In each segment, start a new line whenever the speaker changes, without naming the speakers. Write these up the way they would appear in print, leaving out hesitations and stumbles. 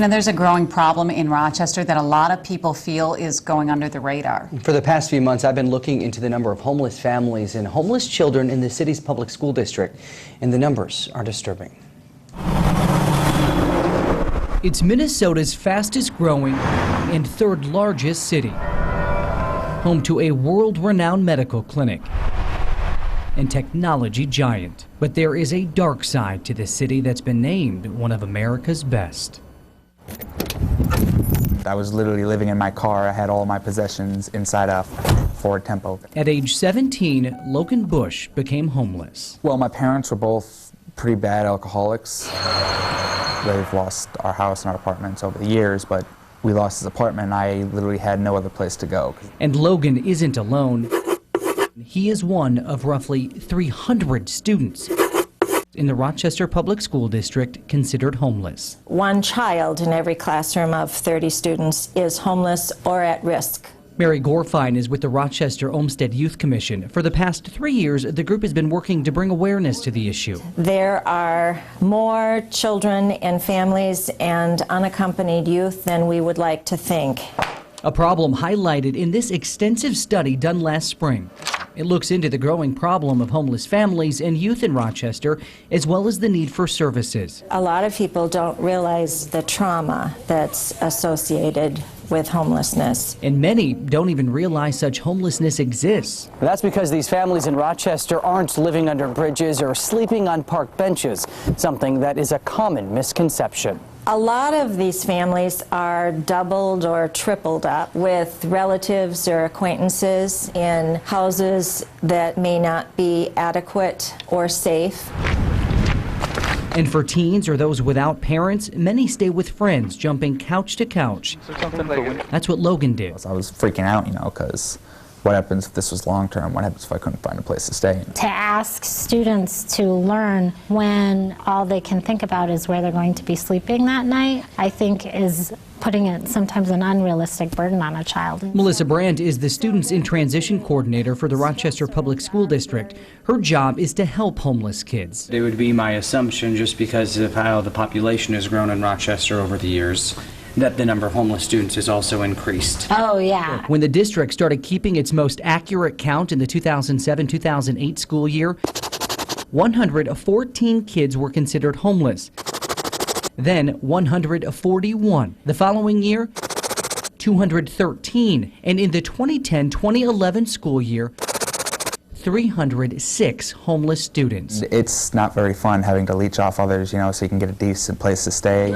You know, there's a growing problem in Rochester that a lot of people feel is going under the radar.
For the past few months, I've been looking into the number of homeless families and homeless children in the city's public school district, and the numbers are disturbing.
It's Minnesota's fastest growing and third largest city, home to a world-renowned medical clinic and technology giant. But there is a dark side to this city that's been named one of America's best.
I was literally living in my car. I had all my possessions inside a Ford Tempo.
At age 17, Logan Bush became homeless.
Well, my parents were both pretty bad alcoholics. They've lost our house and our apartments over the years, but we lost his apartment and I literally had no other place to go.
And Logan isn't alone. He is one of roughly 300 students in the Rochester Public School District considered homeless.
One child in every classroom of 30 students is homeless or at risk.
Mary Gorfine is with the Rochester Olmsted Youth Commission. For the past 3 years, the group has been working to bring awareness to the issue.
There are more children and families and unaccompanied youth than we would like to think.
A problem highlighted in this extensive study done last spring. It looks into the growing problem of homeless families and youth in Rochester, as well as the need for services.
A lot of people don't realize the trauma that's associated with homelessness.
And many don't even realize such homelessness exists.
That's because these families in Rochester aren't living under bridges or sleeping on park benches, something that is a common misconception.
A lot of these families are doubled or tripled up with relatives or acquaintances in houses that may not be adequate or safe.
And for teens or those without parents, many stay with friends, jumping couch to couch. That's what Logan did.
I was freaking out, because what happens if this was long term? What happens if I couldn't find a place to stay?
To ask students to learn when all they can think about is where they're going to be sleeping that night, I think is putting sometimes an unrealistic burden on a child.
Melissa Brandt is the Students in Transition Coordinator for the Rochester Public School District. Her job is to help homeless kids.
It would be my assumption, just because of how the population has grown in Rochester over the years, that the number of homeless students has also increased.
Oh, yeah.
When the district started keeping its most accurate count in the 2007-2008 school year, 114 kids were considered homeless. Then 141. The following year, 213. And in the 2010-2011 school year, 306 homeless students.
It's not very fun having to leech off others, so you can get a decent place to stay.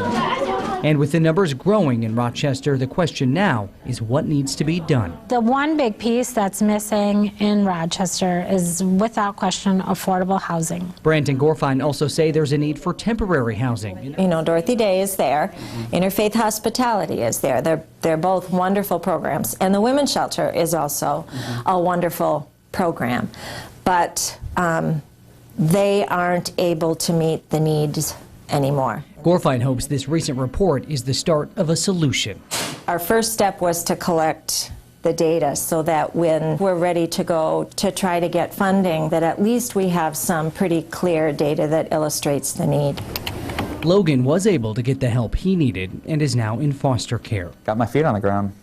And with the numbers growing in Rochester, the question now is what needs to be done.
The one big piece that's missing in Rochester is, without question, affordable housing.
Brandt and Gorfine also say there's a need for temporary housing.
Dorothy Day is there. Interfaith Hospitality is there. They're both wonderful programs. And the Women's Shelter is also a wonderful program. But they aren't able to meet the needs anymore.
Gorfine hopes this recent report is the start of a solution.
Our first step was to collect the data so that when we're ready to go to try to get funding, that at least we have some pretty clear data that illustrates the need.
Logan was able to get the help he needed and is now in foster care.
Got my feet on the ground.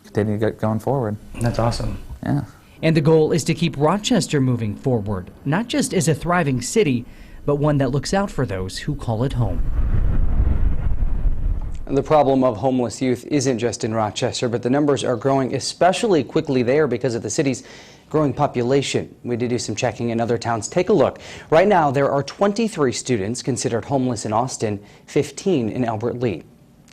Continue to get going forward.
That's awesome.
Yeah.
And the goal is to keep Rochester moving forward, not just as a thriving city, but one that looks out for those who call it home.
The problem of homeless youth isn't just in Rochester, but the numbers are growing especially quickly there because of the city's growing population. We did do some checking in other towns. Take a look. Right now, there are 23 students considered homeless in Austin, 15 in Albert Lea.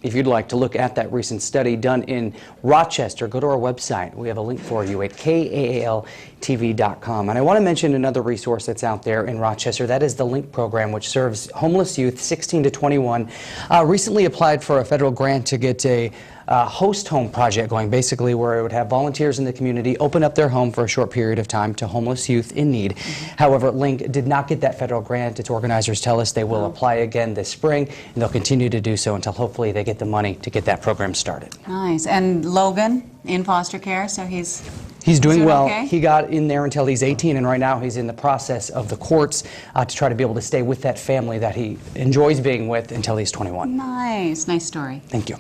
If you'd like to look at that recent study done in Rochester, go to our website. We have a link for you at kaaltv.com. And I want to mention another resource that's out there in Rochester. That is the LINK program, which serves homeless youth 16 to 21. Recently applied for a federal grant to get a host home project going, basically where it would have volunteers in the community open up their home for a short period of time to homeless youth in need. However, LINK did not get that federal grant. Its organizers tell us they will apply again this spring, and they'll continue to do so until hopefully they get the money to get that program started.
Nice. And Logan in foster care, so he's
He's doing
doing
well.
okay?
He got in there until he's 18, and right now he's in the process of the courts to try to be able to stay with that family that he enjoys being with until he's 21.
Nice story.
Thank you.